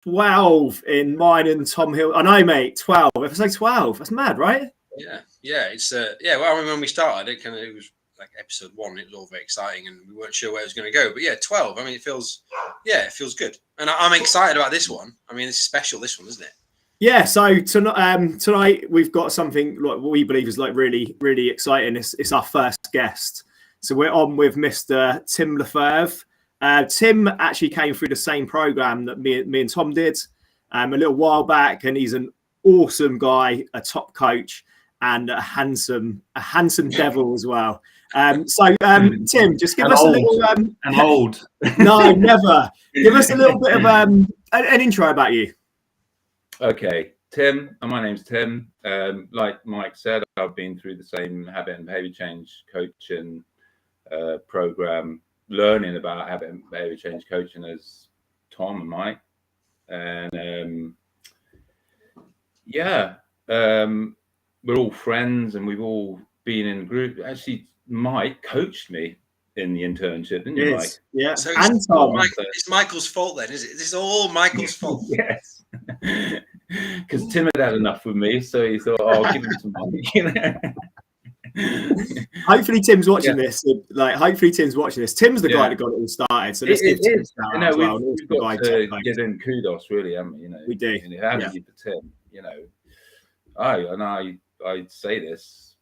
12 in mine and Tom Hill. I know, mate. 12. If I say 12, that's mad, right? Yeah. It's well, I mean, when we started, it was like episode 1. It was all very exciting, and we weren't sure where it was going to go. But yeah, 12. I mean, it feels good, and I'm excited about this one. I mean, it's special, this one, isn't it? Yeah. So tonight we've got something like what we believe is like really, really exciting. It's our first guest. So we're on with Mr. Tim Le Feuvre. Tim actually came through the same program that me and Tom did a little while back, and he's an awesome guy, a top coach, and a handsome devil as well. Tim, just give us a little. I'm old. No, never. Give us a little bit of an intro about you. Okay, Tim. My name's Tim. Like Mike said, I've been through the same habit and behavior change coaching program, learning about habit and behavior change coaching as Tom and Mike. And we're all friends, and we've all been in group. Actually, Mike coached me in the internship, didn't you, Mike? Yeah. So it's Michael's fault then, is it? This is all Michael's fault. Yes. Because Tim had enough with me, so he thought, I'll give him some money. Hopefully Tim's watching this. Hopefully Tim's watching this. Tim's the guy that got it all started. So let's give Tim a shout out. We've got to give him kudos, really, haven't we? We do. Haven't you, for Tim? I say this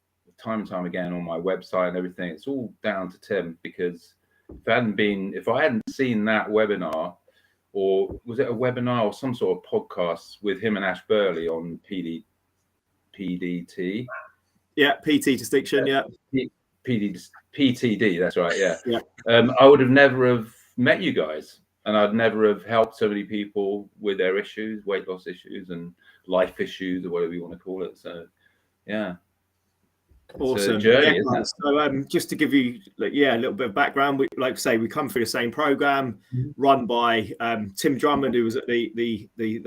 time and time again on my website and everything. It's all down to Tim, because if I hadn't seen that webinar, or was it a webinar or some sort of podcast with him and Ash Burley on PDT? Yeah, PT distinction. Yeah, PTD. That's right. Yeah. Yeah. I would have never have met you guys, and I'd never have helped so many people with their issues, weight loss issues, and life issues, or whatever you want to call it. So, yeah. Awesome. Journey, so just to give you a little bit of background, we come through the same program run by Tim Drummond, who was at the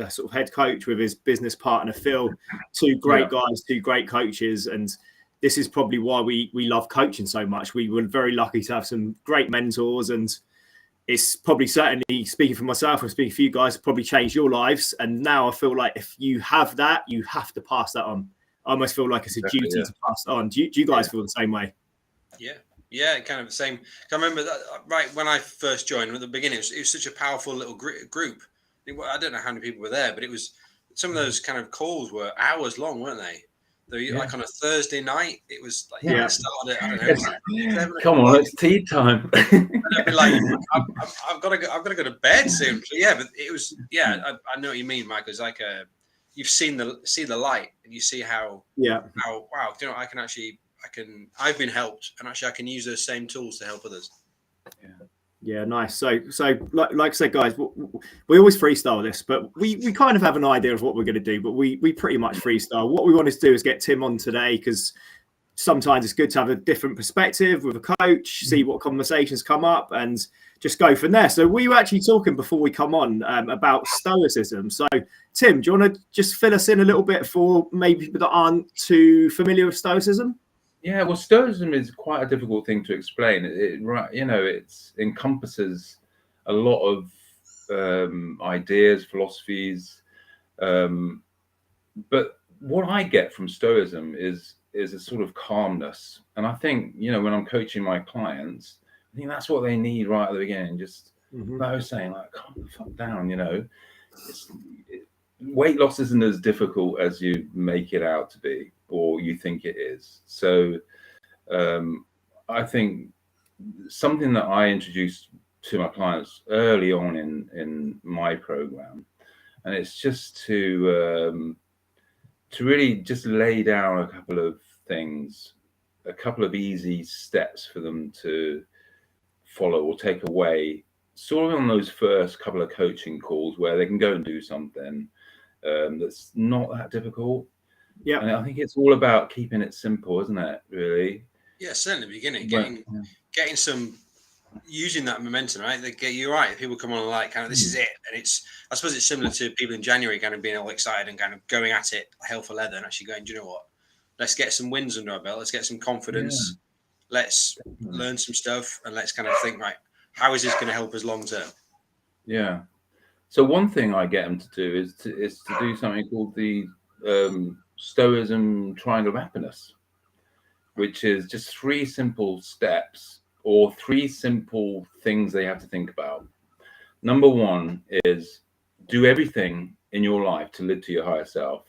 sort of head coach, with his business partner Phil. Two great guys, two great coaches, and this is probably why we love coaching so much. We were very lucky to have some great mentors, and it's probably, certainly speaking for myself and speaking for you guys, probably changed your lives. And now I feel like if you have that, you have to pass that on. I almost feel like it's a duty to pass on. Do you guys feel the same way? Yeah, kind of the same. I remember that right when I first joined at the beginning. It was such a powerful little group. I don't know how many people were there, but it was, some of those kind of calls were hours long, weren't they? They were like on a Thursday night. It was like it started at, I don't know. Come on, it's tea time. And I'd be like, I've got to go to bed soon. So, but it was I know what you mean, Michael. It's like you've seen the light, and you see how wow, I've been helped, and actually I can use those same tools to help others. Yeah, nice. So like I said, guys, we always freestyle this, but we kind of have an idea of what we're going to do, but we pretty much freestyle. What we wanted to do is get Tim on today, because sometimes it's good to have a different perspective with a coach, see what conversations come up, and just go from there. So we were actually talking before we come on about stoicism. So Tim, do you want to just fill us in a little bit for maybe people that aren't too familiar with stoicism? Yeah, well, stoicism is quite a difficult thing to explain. It encompasses a lot of ideas, philosophies, but what I get from stoicism is a sort of calmness. And I think, when I'm coaching my clients, I think that's what they need right at the beginning. Just like I was saying, like, calm the fuck down. Weight loss isn't as difficult as you make it out to be, or you think it is. So I think something that I introduced to my clients early on in my program, and it's just to really just lay down a couple of things, a couple of easy steps for them to follow or take away, sort of on those first couple of coaching calls, where they can go and do something that's not that difficult. Yeah, and I think it's all about keeping it simple, isn't it? Really. Yeah, certainly the beginning, getting some, using that momentum, right? You're right. People come on and like, kind of, this is it, and I suppose it's similar to people in January kind of being all excited and kind of going at it hell for leather, and actually going, do you know what? Let's get some wins under our belt. Let's get some confidence. Let's learn some stuff, and let's kind of think, right, how is this going to help us long term? Yeah. So one thing I get them to do is to do something called the stoicism triangle of happiness, which is just 3 simple steps or 3 simple things they have to think about. Number 1 is do everything in your life to live to your higher self.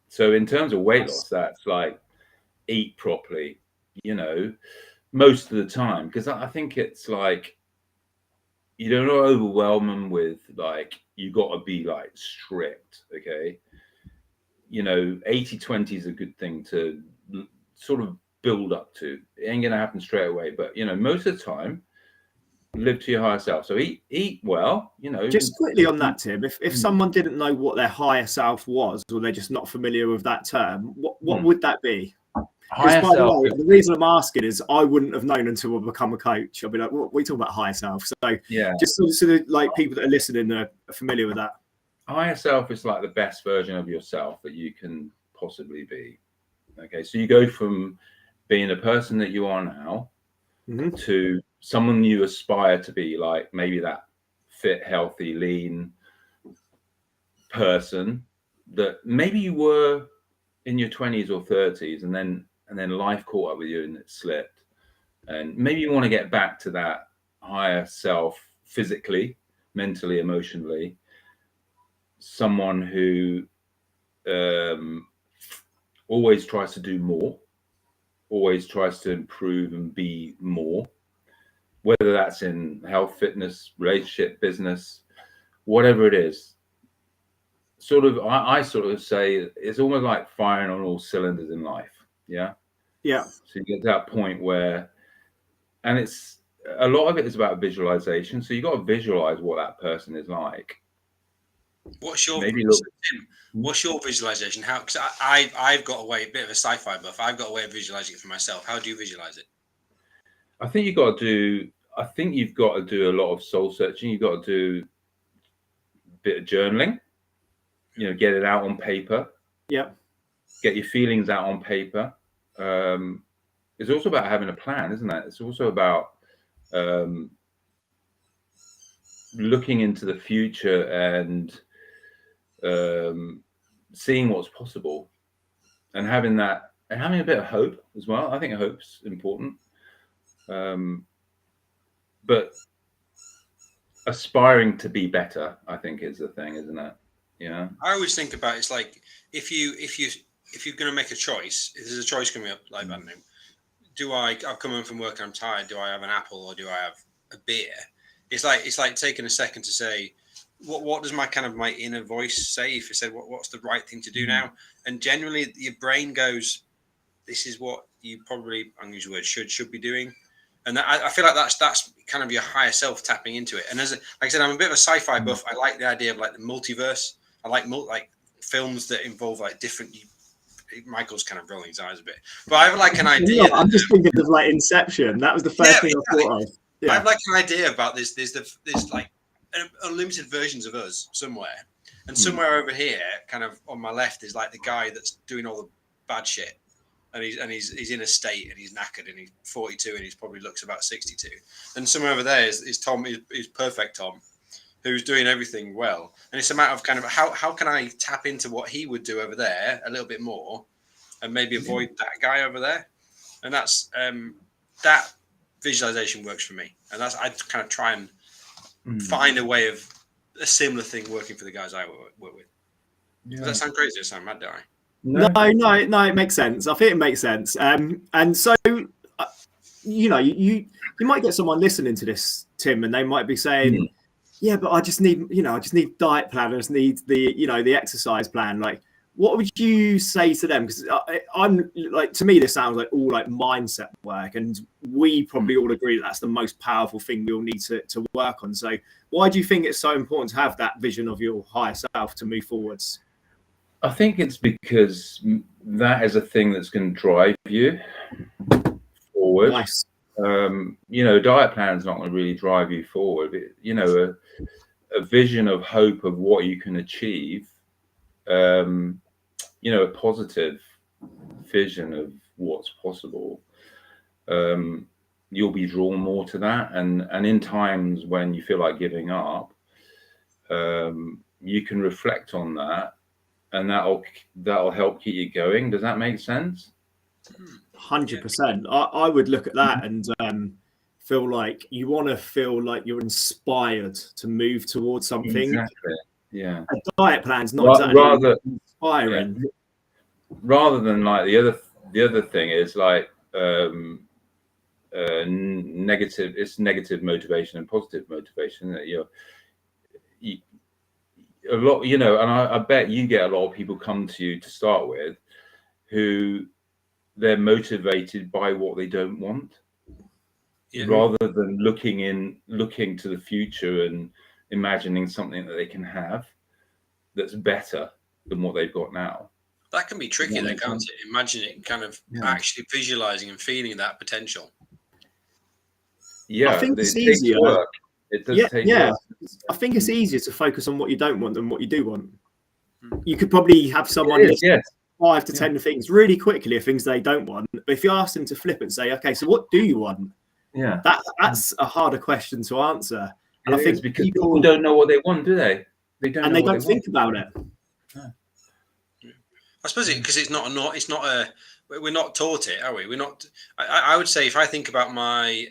So in terms of weight loss, that's like eat properly, you know, most of the time, because I think it's like you don't overwhelm them with like you got to be like strict, okay? You know, 80-20 is a good thing to sort of build up to. It ain't gonna happen straight away, but you know, most of the time, live to your higher self. So eat well, you know. Just quickly on that, Tim, if someone didn't know what their higher self was, or they're just not familiar with that term, what would that be? Because by the way, the reason I'm asking is I wouldn't have known until I become a coach. I'll be like, what we talk about higher self. So yeah, just so that like people that are listening are familiar with that. Higher self is like the best version of yourself that you can possibly be. Okay, so you go from being the person that you are now to someone you aspire to be, like maybe that fit, healthy, lean person that maybe you were in your 20s or 30s, and then life caught up with you and it slipped. And maybe you want to get back to that higher self physically, mentally, emotionally. Someone who always tries to do more, always tries to improve and be more, whether that's in health, fitness, relationship, business, whatever it is. Sort of, I sort of say it's almost like firing on all cylinders in life. Yeah. Yeah. So you get to that point where, and it's a lot of it is about visualization. So you got to visualize what that person is like. What's your maybe look, Tim, what's your visualization? How? Because I've got a way, a bit of a sci-fi buff. I've got a way of visualizing it for myself. How do you visualize it? I think you've got to do a lot of soul searching. You've got to do a bit of journaling. You know, get it out on paper. Yeah. Get your feelings out on paper. It's also about having a plan, isn't it? It's also about looking into the future and seeing what's possible, and having that, and having a bit of hope as well. I think hope's important, but aspiring to be better, I think, is the thing, isn't it? Yeah. I always think about it's like if you're going to make a choice, if there's a choice coming up, like I don't know, I've come home from work and I'm tired. Do I have an apple or do I have a beer? It's like taking a second to say, what does my inner voice say? If it said, what's the right thing to do now? And generally your brain goes, this is what you probably, I'm using the word should be doing. And I feel like that's kind of your higher self tapping into it. And like I said, I'm a bit of a sci-fi buff. I like the idea of like the multiverse. I like films that involve like different. Michael's kind of rolling his eyes a bit, but I have like an idea. No, I'm just thinking of like Inception. That was the first thing I thought of. Yeah. I have like an idea about this. There's like unlimited versions of us somewhere, and somewhere over here, kind of on my left, is like the guy that's doing all the bad shit. And he's in a state and he's knackered and he's 42 and he probably looks about 62. And somewhere over there is Tom, is perfect Tom, who's doing everything well. And it's a matter of kind of how can I tap into what he would do over there a little bit more and maybe avoid that guy over there. And that's that visualization works for me. And I kind of try and find a way of a similar thing working for the guys I work with. Yeah. Does that sound crazy? Does it sound mad, do I? No, it makes sense. I think it makes sense. And so, you know, you might get someone listening to this, Tim, and they might be saying, yeah, but I just need diet plan. I just need the exercise plan. Like, what would you say to them? Because I'm like, to me, this sounds like all like mindset work. And we probably all agree that that's the most powerful thing we all need to work on. So why do you think it's so important to have that vision of your higher self to move forwards? I think it's because that is a thing that's going to drive you forward. Nice. You know, diet plan's not going to really drive you forward. You know, a vision of hope of what you can achieve, you know, a positive vision of what's possible, you'll be drawn more to that. And in times when you feel like giving up, you can reflect on that, and that'll help keep you going. Does that make sense? 100%. I would look at that and feel like you want to feel like you're inspired to move towards something. Exactly. Yeah. A diet plan's not exactly inspiring. Yeah. Rather than like the other thing is like negative. It's negative motivation and positive motivation that you a lot, and I bet you get a lot of people come to you to start with who they're motivated by what they don't want, rather than looking to the future and imagining something that they can have that's better than what they've got now. That can be tricky, then, can't it? Imagining, kind of actually visualizing and feeling that potential. Yeah, I think it's easier. Work. It does take work. I think it's easier to focus on what you don't want than what you do want. You could probably have someone list 5 to 10 things really quickly of things they don't want. But if you ask them to flip and say, okay, so what do you want? Yeah, that's a harder question to answer. And I think because people don't know what they want, do they? They don't, and they don't think about it. Yeah. I suppose we're not taught it, are we? We're not. I would say if I think about my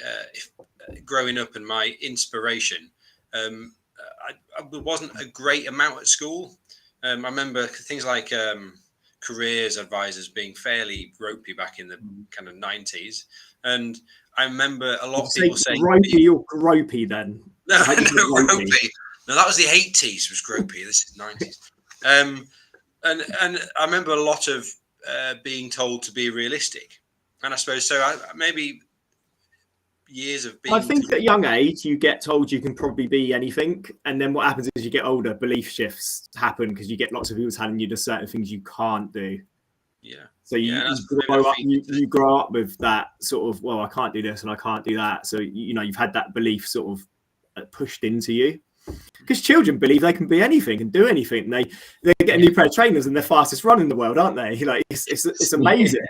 growing up and my inspiration, I wasn't a great amount at school. I remember things like careers advisors being fairly ropey back in the kind of 90s, and I remember a lot of people saying, "Gropey, you're gropey then." No, gropey. No, that was the 80s. Was gropey. This is 90s. And I remember a lot of being told to be realistic, and I suppose so. Maybe years of being. I think at a young age you get told you can probably be anything, and then what happens is you get older, belief shifts happen because you get lots of people telling you there's certain things you can't do. Yeah. So you grow up with that sort of, well, I can't do this and I can't do that. So you've had that belief sort of pushed into you. Because children believe they can be anything and do anything. And they get a new pair of trainers and they're fastest run in the world, aren't they? It's amazing.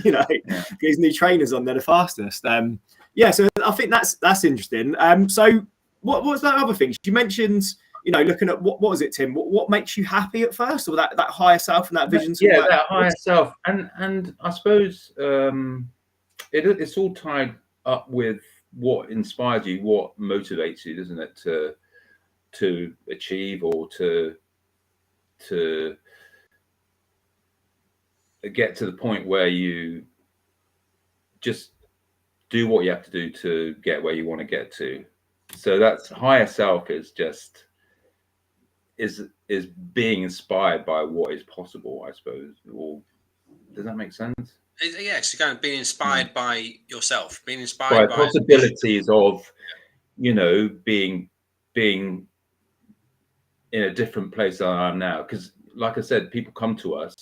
These new trainers on, they're the fastest. So I think that's interesting. So what was that other thing you mentioned? Looking at what was it, Tim? What makes you happy at first, or that higher self and that vision? That higher self, and I suppose it's all tied up with what inspires you, what motivates you, isn't it? To achieve or to get to the point where you just do what you have to do to get where you want to get to. So that's higher self is being inspired by what is possible, I suppose. Or does that make sense? Yeah, it's kind of being inspired by yourself, being inspired by possibilities of, being in a different place than I am now. Because, like I said, people come to us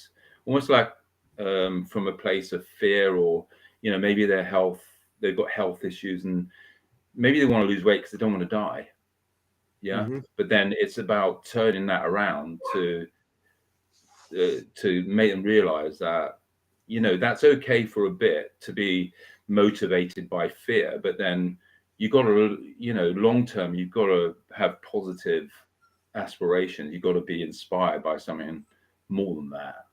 almost like from a place of fear, or maybe they've got health issues, and maybe they want to lose weight because they don't want to die. But then it's about turning that around to make them realize that that's okay for a bit to be motivated by fear, but then you got to long term you've got to have positive aspirations. You've got to be inspired by something more than that,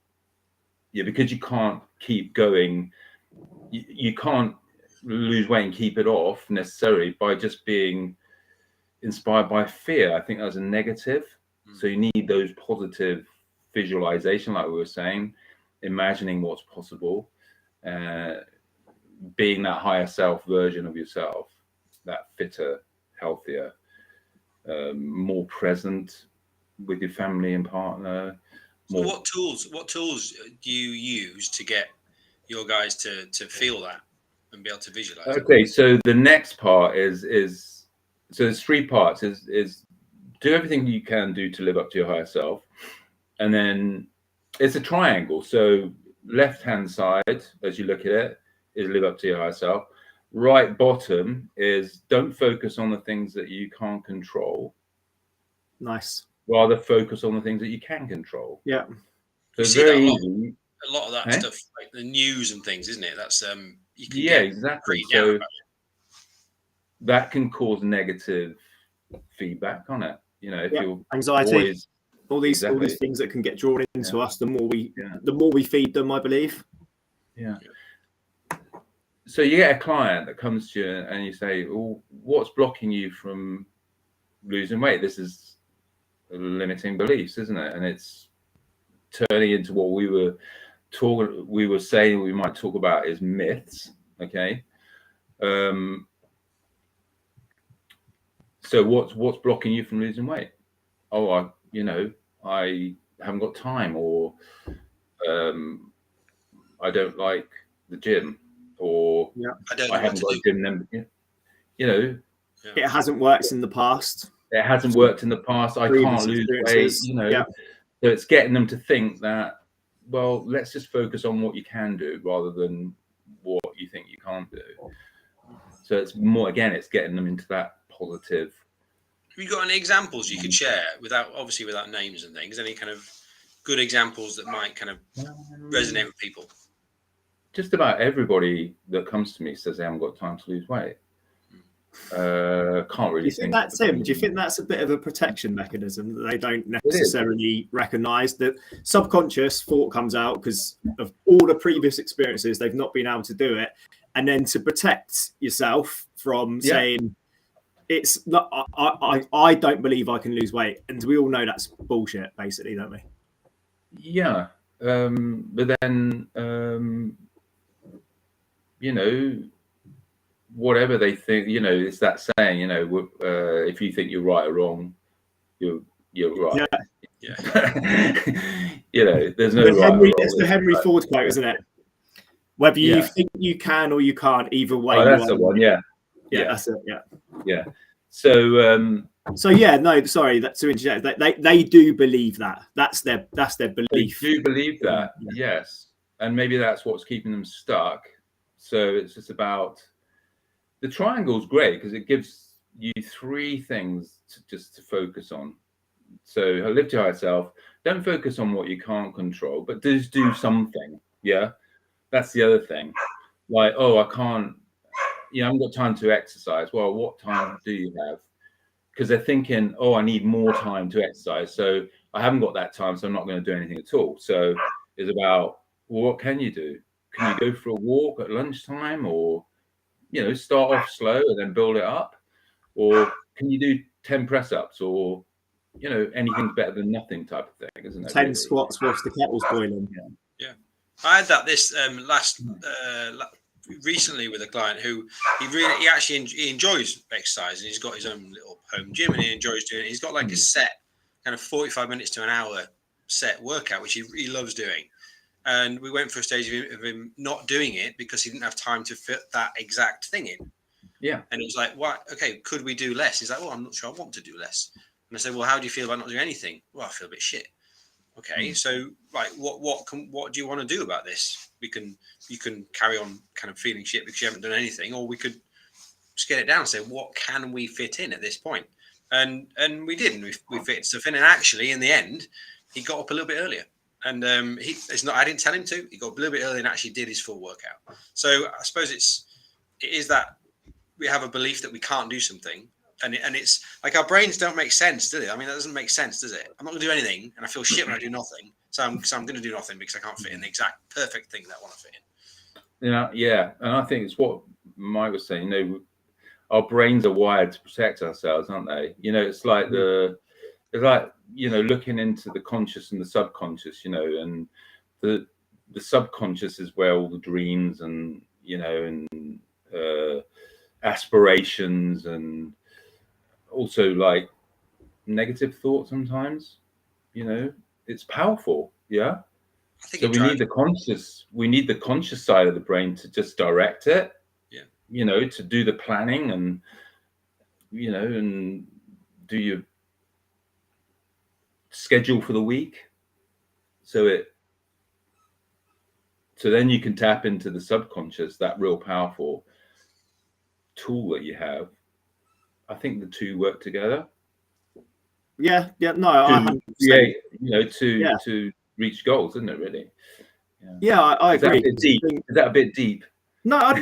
because you can't keep going. You can't lose weight and keep it off necessarily by just being inspired by fear. I think that's a negative. So you need those positive visualization, like we were saying, imagining what's possible, being that higher self version of yourself, that fitter, healthier, more present with your family and partner. So what tools do you use to get your guys to feel that and be able to visualize? Okay, so the next part is so there's 3 parts. Is do everything you can do to live up to your higher self, and then it's a triangle. So left hand side, as you look at it, is live up to your higher self. Right bottom is don't focus on the things that you can't control. Nice. Rather focus on the things that you can control. Yeah. So it's very easy. A lot of that stuff, like the news and things, isn't it? That's you can exactly. So that can cause negative feedback on it. You know, if you're anxiety, always, all these exactly. things that can get drawn into us, the more we feed them, I believe. Yeah. So you get a client that comes to you and you say, well, what's blocking you from losing weight? This is limiting beliefs, isn't it? And it's turning into what we were saying we might talk about is myths. Okay. So what's blocking you from losing weight? Oh, I haven't got time, or I don't like the gym, or I haven't got a gym membership. You know, it hasn't worked in the past. It hasn't worked in the past. I can't lose weight. You know, so it's getting them to think that, well, let's just focus on what you can do rather than what you think you can't do. So it's more, again, it's getting them into that positive. Have you got any examples you could share without names and things? Any kind of good examples that might kind of resonate with people? Just about everybody that comes to me says they haven't got time to lose weight. Can't really. Do you think that's him? Do you think that's a bit of a protection mechanism that they don't necessarily recognise? That subconscious thought comes out because of all the previous experiences, they've not been able to do it, and then to protect yourself from saying it's not. I don't believe I can lose weight, and we all know that's bullshit, basically, don't we? Yeah, but then you know, whatever they think, you know, it's that saying, you know, if you think you're right or wrong, you're right. Yeah. You know, there's no right or wrong. It's the Henry Ford quote, isn't it? Whether you think you can or you can't, either way. Oh, that's the one. Yeah, that's it. Yeah. So sorry, that's to interject. They do believe that. That's their belief. They do believe that. Yes, and maybe that's what's keeping them stuck. So it's just about. The triangle is great because it gives you three things to focus on. So live to higher self. Don't focus on what you can't control, but just do something. Yeah, that's the other thing. Like, oh, I can't. I haven't got time to exercise. Well, what time do you have? Because they're thinking, oh, I need more time to exercise. So I haven't got that time, so I'm not going to do anything at all. So it's about, well, what can you do? Can you go for a walk at lunchtime, or start off slow and then build it up? Or can you do 10 press-ups, or, anything's better than nothing type of thing, isn't it? 10 squats whilst the kettle's boiling. Yeah. I had that recently with a client who he enjoys exercise, and he's got his own little home gym and he enjoys doing it. He's got like a set kind of 45 minutes to an hour set workout, which he loves doing. And we went for a stage of him not doing it because he didn't have time to fit that exact thing in. Yeah. And it was like, what? Okay, could we do less? He's like, well, I'm not sure I want to do less. And I said, well, how do you feel about not doing anything? Well, I feel a bit shit. Okay, so right, what do you want to do about this? You can carry on kind of feeling shit because you haven't done anything, or we could just get it down and say, what can we fit in at this point? And we did, and we fit stuff in. And actually, in the end, he got up a little bit earlier. And I didn't tell him to. He got a little bit early and actually did his full workout. So I suppose it is that we have a belief that we can't do something, and it's like our brains don't make sense, do they? I mean, that doesn't make sense, does it? I'm not going to do anything, and I feel shit when I do nothing. So I'm going to do nothing because I can't fit in the exact perfect thing that I want to fit in. Yeah, and I think it's what Mike was saying. Our brains are wired to protect ourselves, aren't they? It's like looking into the conscious and the subconscious, and the subconscious is where all the dreams and aspirations, and also like negative thoughts sometimes, it's powerful. Yeah. So we need the conscious side of the brain to just direct it, to do the planning and do your schedule for the week, so then you can tap into the subconscious, that real powerful tool that you have. I think the two work together. To reach goals, isn't it? Really. I agree. Is that a bit deep? No. I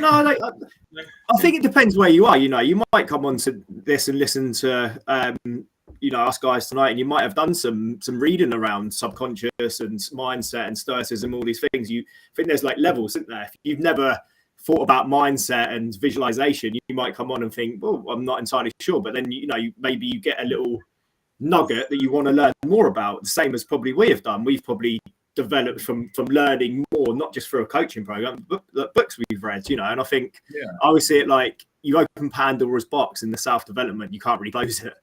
think it depends where you are. You might come onto this and listen to us guys tonight, and you might have done some reading around subconscious and mindset and stoicism, all these things. I think there's like levels, isn't there? If you've never thought about mindset and visualization, you might come on and think, well, I'm not entirely sure, but then maybe you get a little nugget that you want to learn more about. The same as probably we have done. We've probably developed from learning more, not just through a coaching program, but the books we've read, and I think I always see it like you open Pandora's box in the self-development, you can't really close it,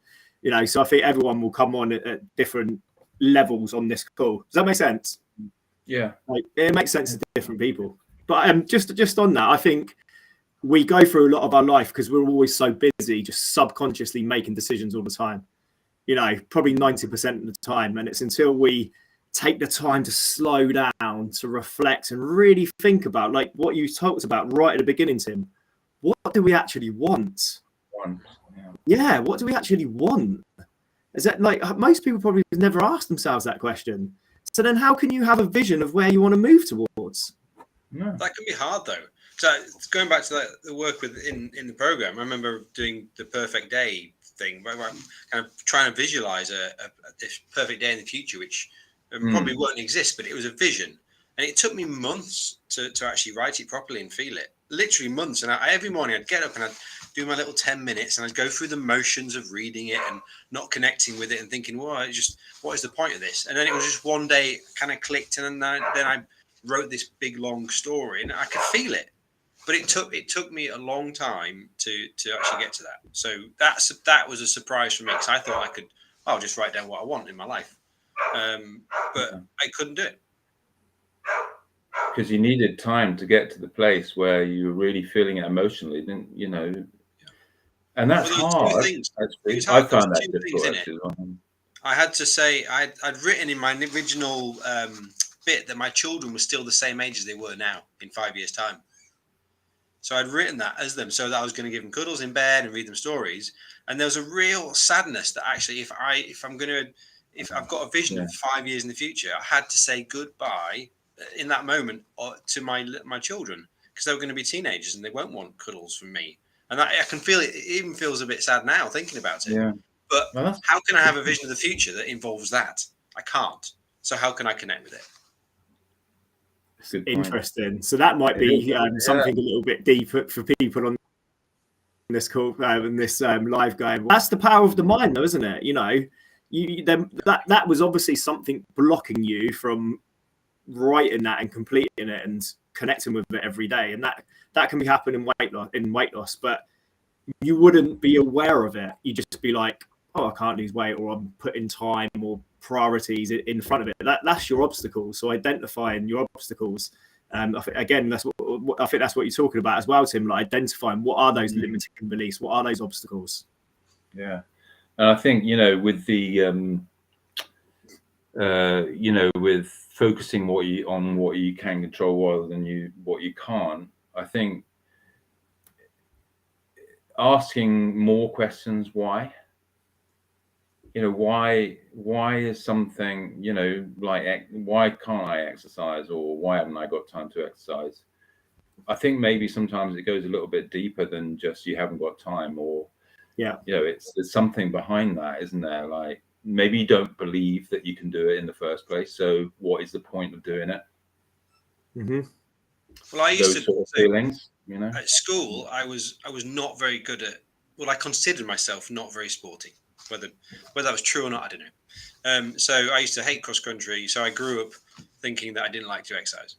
so I think everyone will come on at different levels on this call. Does that make sense? Yeah, like it makes sense to different people. But just on that, I think we go through a lot of our life because we're always so busy, just subconsciously making decisions all the time, probably 90% of the time. And it's until we take the time to slow down, to reflect and really think about, like what you talked about right at the beginning, Tim, what do we actually want? Yeah, what do we actually want? Is that like most people probably never ask themselves that question. So then how can you have a vision of where you want to move towards? No. That can be hard though. So going back to the work in the program, I remember doing the perfect day thing, where I'm kind of trying to visualize this perfect day in the future, which probably won't exist, but it was a vision, and it took me months to actually write it properly and feel it. Literally months. And every morning I'd get up and I'd do my little 10 minutes, and I'd go through the motions of reading it and not connecting with it and thinking, well, what is the point of this? And then it was just one day kind of clicked, and then I wrote this big long story, and I could feel it. But it took me a long time to actually get to that. So that was a surprise for me, because I thought I'll just write down what I want in my life. But I couldn't do it. Because you needed time to get to the place where you were really feeling it emotionally, didn't you? And that's hard. I found that difficult, actually. I had to say, I'd written in my original bit that my children were still the same age as they were now in 5 years' time. So I'd written that as them, so that I was going to give them cuddles in bed and read them stories. And there was a real sadness that actually, if I've got a vision of 5 years in the future, I had to say goodbye in that moment to my children, because they were going to be teenagers and they won't want cuddles from me. And I can feel it. It even feels a bit sad now thinking about it. Yeah. But how can I have a vision of the future that involves that? I can't. So how can I connect with it? Interesting. So that might be something a little bit deeper for people on this call and this live going. That's the power of the mind, though, isn't it? That was obviously something blocking you from writing that and completing it and connecting with it every day, and that can be happening in weight loss, but you wouldn't be aware of it. You just be like, oh, I can't lose weight, or I'm putting time or priorities in front of it. That's your obstacles. So identifying your obstacles, I think that's what you're talking about as well, Tim. Like identifying what are those limiting beliefs, what are those obstacles. Yeah, and I think with the with focusing on what you can control rather than what you can't. I think asking more questions, why? Why is something, like, why can't I exercise, or why haven't I got time to exercise? I think maybe sometimes it goes a little bit deeper than just you haven't got time, or there's something behind that, isn't there? Like maybe you don't believe that you can do it in the first place. So what is the point of doing it? Mm-hmm. Well, I used to sort of feelings, at school, I was not very good at. Well, I considered myself not very sporty. Whether that was true or not, I don't know. So I used to hate cross country. So I grew up thinking that I didn't like to exercise.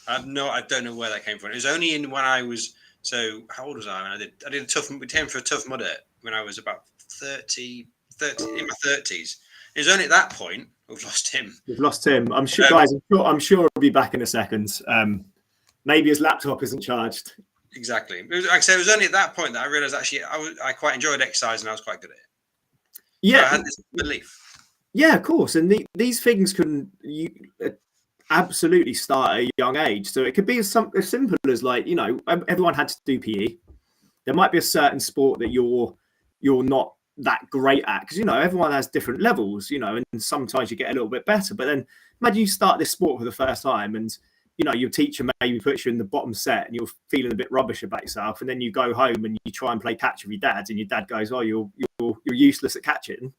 I don't know where that came from. It was only when I was, so how old was I? I did a tough. We came for a Tough Mudder when I was about 30 in my 30s. It was only at that point we've lost him. We've lost him. I'm sure, guys. I'm sure he'll be back in a second. Maybe his laptop isn't charged. Exactly. Like I said, it was only at that point that I realised actually I quite enjoyed exercise and I was quite good at it. Yeah, so I had this belief. Yeah, of course. And these things can absolutely start at a young age. So it could be as simple as like, everyone had to do PE. There might be a certain sport that you're not that great at, because everyone has different levels, and sometimes you get a little bit better. But then imagine you start this sport for the first time and your teacher maybe puts you in the bottom set and you're feeling a bit rubbish about yourself, and then you go home and you try and play catch with your dad, and your dad goes, "Oh, you're useless at catching."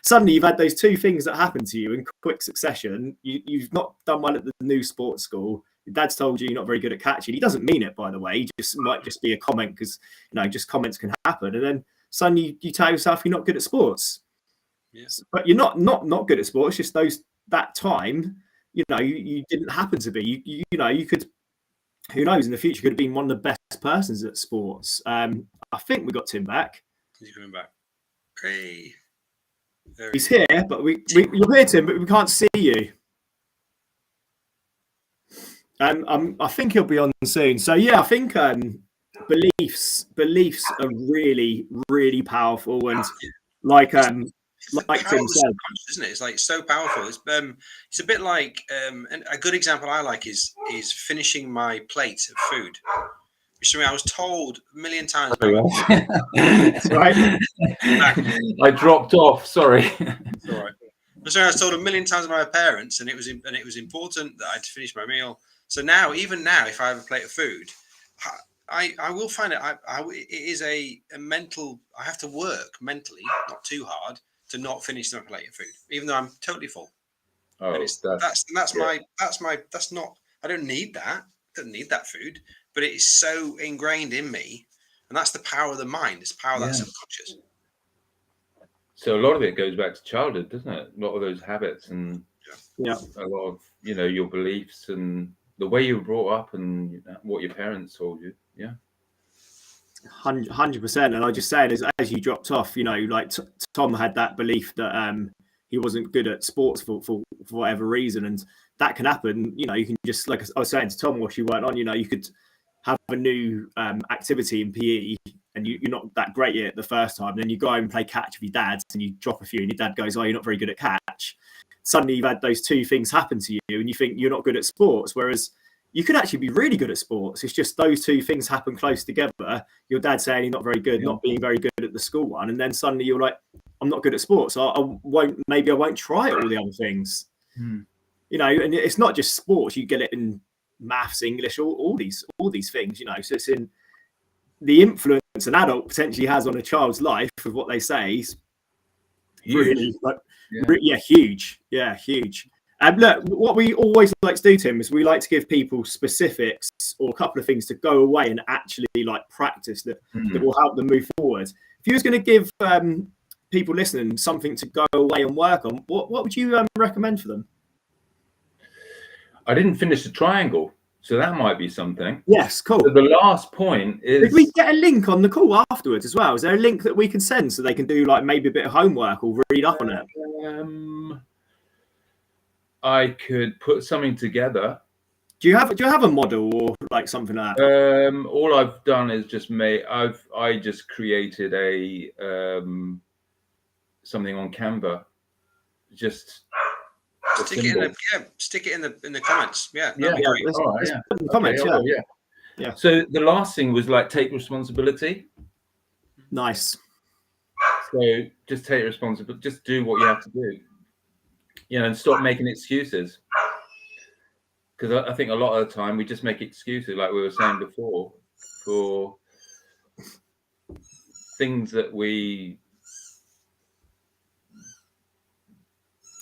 Suddenly you've had those two things that happen to you in quick succession. You've not done well at the new sports school. Your dad's told you you're not very good at catching. He doesn't mean it, by the way. He just might just be a comment, because just comments can happen. And then suddenly you tell yourself you're not good at sports. Yes. But you're not good at sports. Just that time, you didn't happen to be. You could, who knows, in the future could have been one of the best persons at sports. I think we got Tim back. He's coming back. Hey. He's here, but you'll hear Tim, but we can't see you. I think he'll be on soon. So yeah, I think beliefs are really, really powerful, and like Tim said, isn't it? It's like so powerful. It's a bit like and a good example I like is finishing my plate of food. Which something I was told a million times. Right. I dropped off. Sorry. It's all right. So I was told a million times by my parents, and it was important that I'd finish my meal. So even now, if I have a plate of food, I will find it. It is a mental. I have to work mentally, not too hard, to not finish my plate of food, even though I'm totally full. Oh, that's not. I don't need that. I don't need that food, but it is so ingrained in me, and that's the power of the mind. It's the power that's subconscious. So a lot of it goes back to childhood, doesn't it? A lot of those habits and a lot of your beliefs and the way you were brought up and what your parents told you. Yeah. 100%. And I just said, as you dropped off, like Tom had that belief that he wasn't good at sports for whatever reason, and that can happen. You can just, like I was saying to Tom while she weren't on, you could have a new activity in PE and you're not that great at it the first time, and then you go home and play catch with your dad and you drop a few and your dad goes, "Oh, you're not very good at catch." Suddenly you've had those two things happen to you and you think you're not good at sports, whereas you could actually be really good at sports. It's just those two things happen close together. Your dad saying you're not very good, not being very good at the school one, and then suddenly you're like, "I'm not good at sports. I won't try all the other things." And it's not just sports. You get it in maths, English, all these things. So it's in the influence an adult potentially has on a child's life of what they say is really huge. Look, what we always like to do, Tim, is we like to give people specifics or a couple of things to go away and actually practice that will help them move forward. If you was going to give people listening something to go away and work on, what would you recommend for them? I didn't finish the triangle, so that might be something. Yes, cool. So the last point is... Did we get a link on the call afterwards as well? Is there a link that we can send so they can do maybe a bit of homework or read up on it? I could put something together. Do you have a model or something like that? All I've done is just I just created a something on Canva. Just stick it in the comments. Yeah. Comments. Yeah. So the last thing was take responsibility. Nice. So just take responsibility. Just do what you have to do. And stop making excuses. Because I think a lot of the time we just make excuses, like we were saying before, for things that we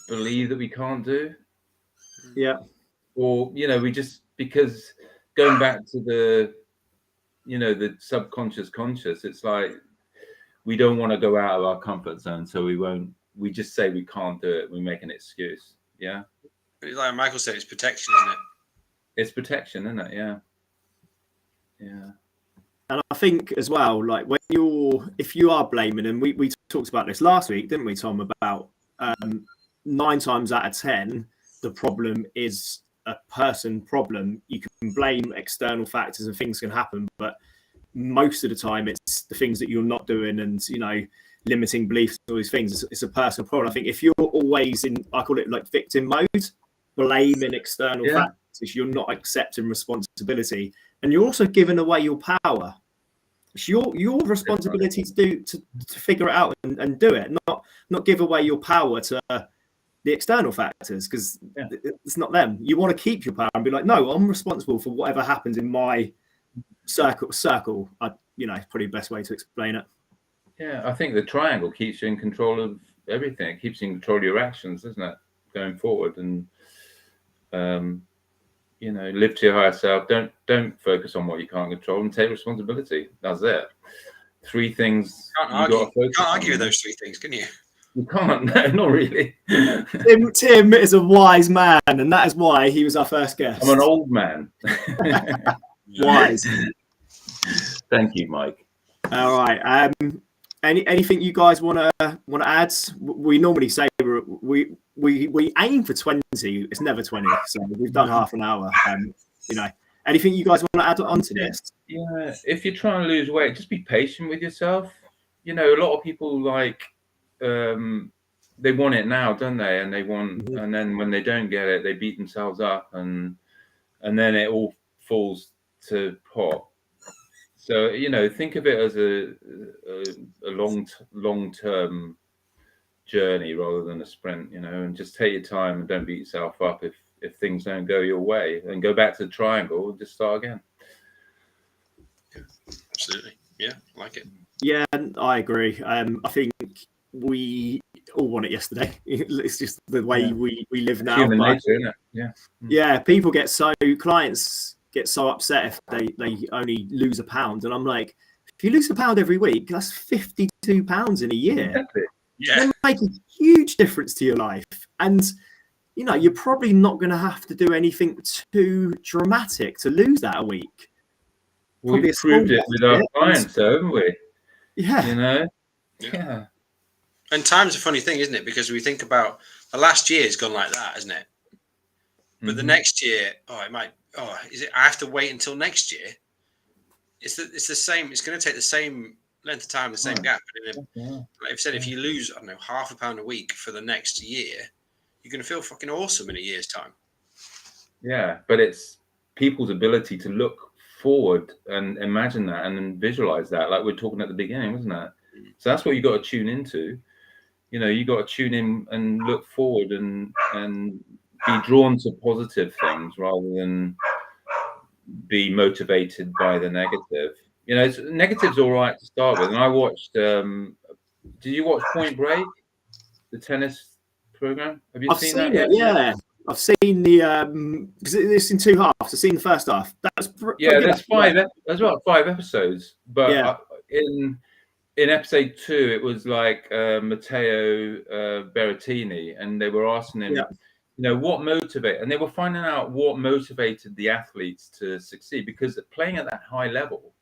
believe that we can't do. Yeah. Or, we just, because going back to the subconscious conscious, it's like we don't want to go out of our comfort zone, so we just say we can't do it. We make an excuse. Yeah. But like Michael said, it's protection, isn't it? It's protection, isn't it? Yeah. And I think as well, if you are blaming, and we talked about this last week, didn't we, Tom, about 9 times out of 10, the problem is a person problem. You can blame external factors and things can happen, but most of the time it's the things that you're not doing and, limiting beliefs, all these things. It's a personal problem. I think if you're always in, I call it victim mode, blaming external factors, you're not accepting responsibility, and you're also giving away your power. It's your responsibility to figure it out and do it, not give away your power to the external factors, because it's not them. You want to keep your power and be like, no, I'm responsible for whatever happens in my circle. Probably the best way to explain it. Yeah, I think the triangle keeps you in control of everything. It keeps you in control of your actions, doesn't it, going forward? And live to your higher self. Don't focus on what you can't control, and take responsibility. That's it. 3 things. You can't argue with those 3 things, can you? You can't. No, not really. Tim is a wise man, and that is why he was our first guest. I'm an old man. Wise. Thank you, Mike. All right. Anything you guys want to add? We normally say we aim for 20. It's never 20, so we've done half an hour. Anything you guys want to add on to this? Yeah, if you're trying to lose weight, just be patient with yourself. A lot of people they want it now, don't they? And and then when they don't get it, they beat themselves up, and then it all falls to pot. So think of it as a long-term journey rather than a sprint. And just take your time and don't beat yourself up if things don't go your way, and go back to the triangle and just start again. Yeah, absolutely. Yeah, I like it. Yeah, I agree. I think we all want it yesterday. It's just the way we live now. Human nature, isn't it? Yeah. Clients get so upset if they only lose a pound, and I'm like, if you lose a pound every week, that's 52 pounds in a year. Exactly. Yeah, It'll make a huge difference to your life, and you're probably not going to have to do anything too dramatic to lose that a week. We've proved it with our clients, haven't we? Yeah. Yeah. And time's a funny thing, isn't it? Because we think about the last year has gone like that, hasn't it? But the next year, is it? I have to wait until next year. It's the same. It's going to take the same length of time, the same gap. Like I've said, if you lose, I don't know, half a pound a week for the next year, you're going to feel fucking awesome in a year's time. Yeah, but it's people's ability to look forward and imagine that and visualize that, like we're talking at the beginning, wasn't it? So that's what you got to tune into. You got to tune in and look forward and be drawn to positive things rather than be motivated by the negative. Negative's all right to start with. And I watched. Did you watch Point Break, the tennis program? Have you seen that? Yeah, I've seen the because it's in 2 halves. I've seen the first half. There's 5. There's about 5 episodes, but in episode 2, it was like Matteo Berrettini, and they were asking him, what motivated, and they were finding out what motivated the athletes to succeed, because playing at that high level,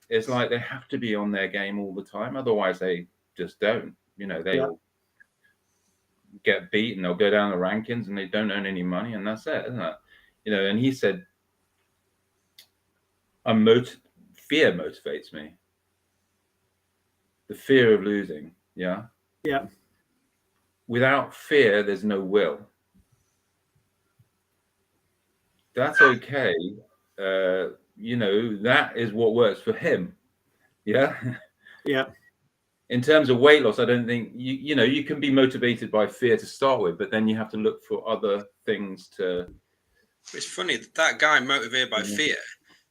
it's like they have to be on their game all the time, otherwise they just don't. They'll get beaten, they'll go down the rankings, and they don't earn any money, and that's it, isn't it? And he said, fear motivates me. The fear of losing. Yeah. Without fear, there's no will. That's okay. That is what works for him. Yeah. In terms of weight loss, I don't think you can be motivated by fear to start with, but then you have to look for other things to. It's funny that guy motivated by fear.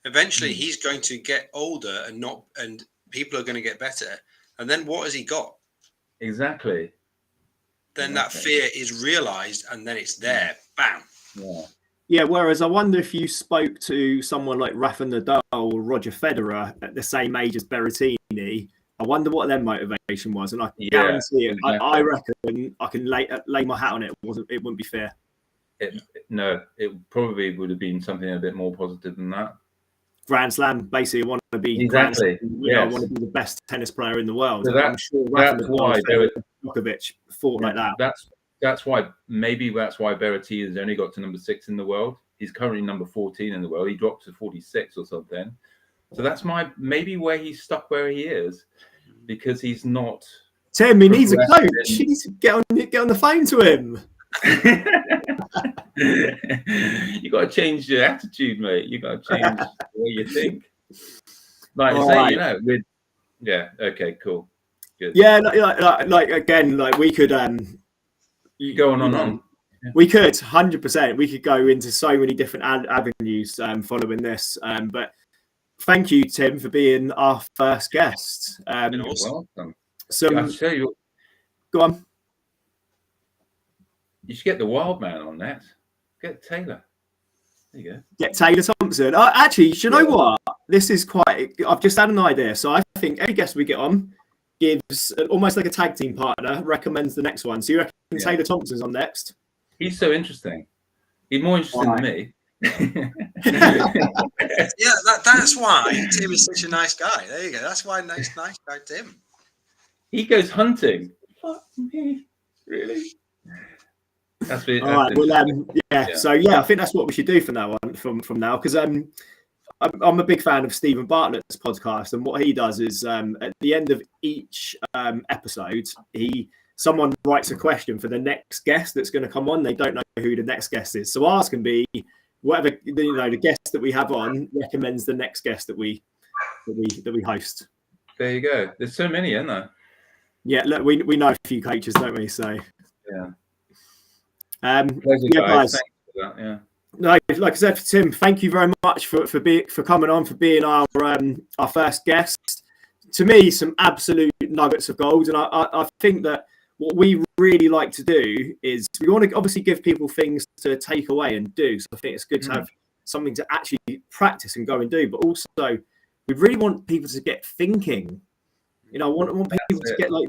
Eventually, he's going to get older and people are going to get better. And then what has he got? Exactly. Then that fear is realized, and then it's there. Bam. Yeah. Whereas I wonder if you spoke to someone like Rafa Nadal or Roger Federer at the same age as Berrettini, I wonder what their motivation was, and I can guarantee it. Exactly. I reckon I can lay my hat on it. It wouldn't be fair. It probably would have been something a bit more positive than that. Grand Slam, basically, want to be exactly. I want to be the best tennis player in the world. So I'm sure that's why Djokovic fought like that. That's why Berrettini has only got to number 6 in the world. He's currently number 14 in the world. He dropped to 46 or something. So that's maybe where he's stuck where he is, because he's not. Tim, he needs a coach. He needs to get on the phone to him. You got to change your attitude, mate. You got to change the way you think. Like you say, okay, cool, good. Yeah, like again, like we could Go on. We could 100%. We could go into so many different avenues following this. But thank you, Tim, for being our first guest. You're welcome. So I tell you, go on. You should get the wild man on that. Get Taylor. There you go. Get Taylor Thompson. Actually, you know what? This is quite. I've just had an idea. So I think every guest we get on gives almost like a tag team partner, recommends the next one. So you reckon Taylor Thompson's on next? He's so interesting. He's more interesting than me. That's why Tim is such a nice guy. There you go. That's why nice guy Tim. He goes hunting. Fuck me, really? That's it. All right. Well, So I think that's what we should do from now on. From now, because I'm a big fan of Stephen Bartlett's podcast, and what he does is at the end of each episode, someone writes a question for the next guest that's going to come on. They don't know who the next guest is, so ours can be whatever the guest that we have on recommends the next guest that we host. There you go. There's so many, isn't there? Yeah, look, we know a few coaches, don't we? So yeah. Pleasure, guys. Thanks for that. Yeah. No, like I said, Tim, thank you very much for coming on, for being our first guest. To me, some absolute nuggets of gold, and I think that what we really like to do is we want to obviously give people things to take away and do. So I think it's good to have something to actually practice and go and do, but also we really want people to get thinking. I want people to get like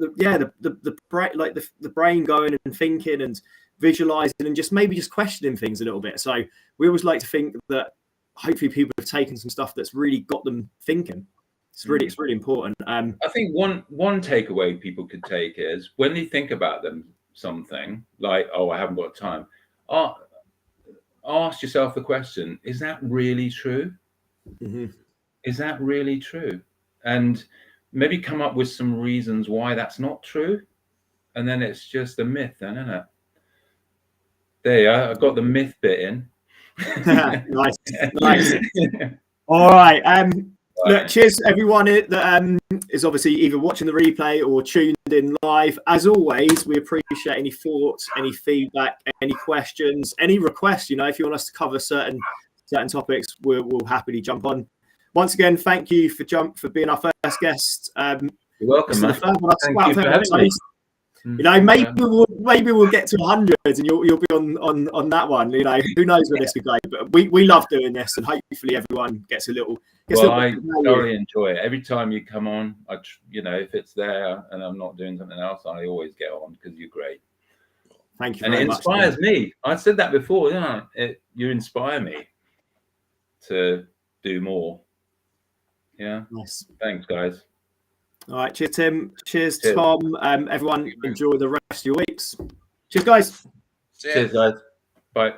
the brain going and thinking and visualizing and just questioning things a little bit. So we always like to think that hopefully people have taken some stuff that's really got them thinking. It's really important. I think one takeaway people could take is when they think about something like, oh, I haven't got time. Ask yourself the question: is that really true? Mm-hmm. Is that really true? And maybe come up with some reasons why that's not true. And then it's just a myth, then, isn't it? There you are. I got the myth bit in. Nice. All right. Look, cheers everyone that is obviously either watching the replay or tuned in live. As always, we appreciate any thoughts, any feedback, any questions, any requests. If you want us to cover certain topics, we'll happily jump on. Once again, thank you for being our first guest. You're welcome, man. Thank you for having me. Maybe we'll get to 100 and you'll be on that one. Who knows where this could go? But we love doing this, and hopefully everyone gets a little. I thoroughly enjoy it. Every time you come on, if it's there and I'm not doing something else, I always get on because you're great. Thank you. And it inspires me. I said that before. You inspire me to do more. Yeah. Nice. Thanks, guys. All right. Cheers, Tim. Cheers, Tom. Everyone, enjoy the rest of your weeks. Cheers, guys. Cheers, guys. Bye.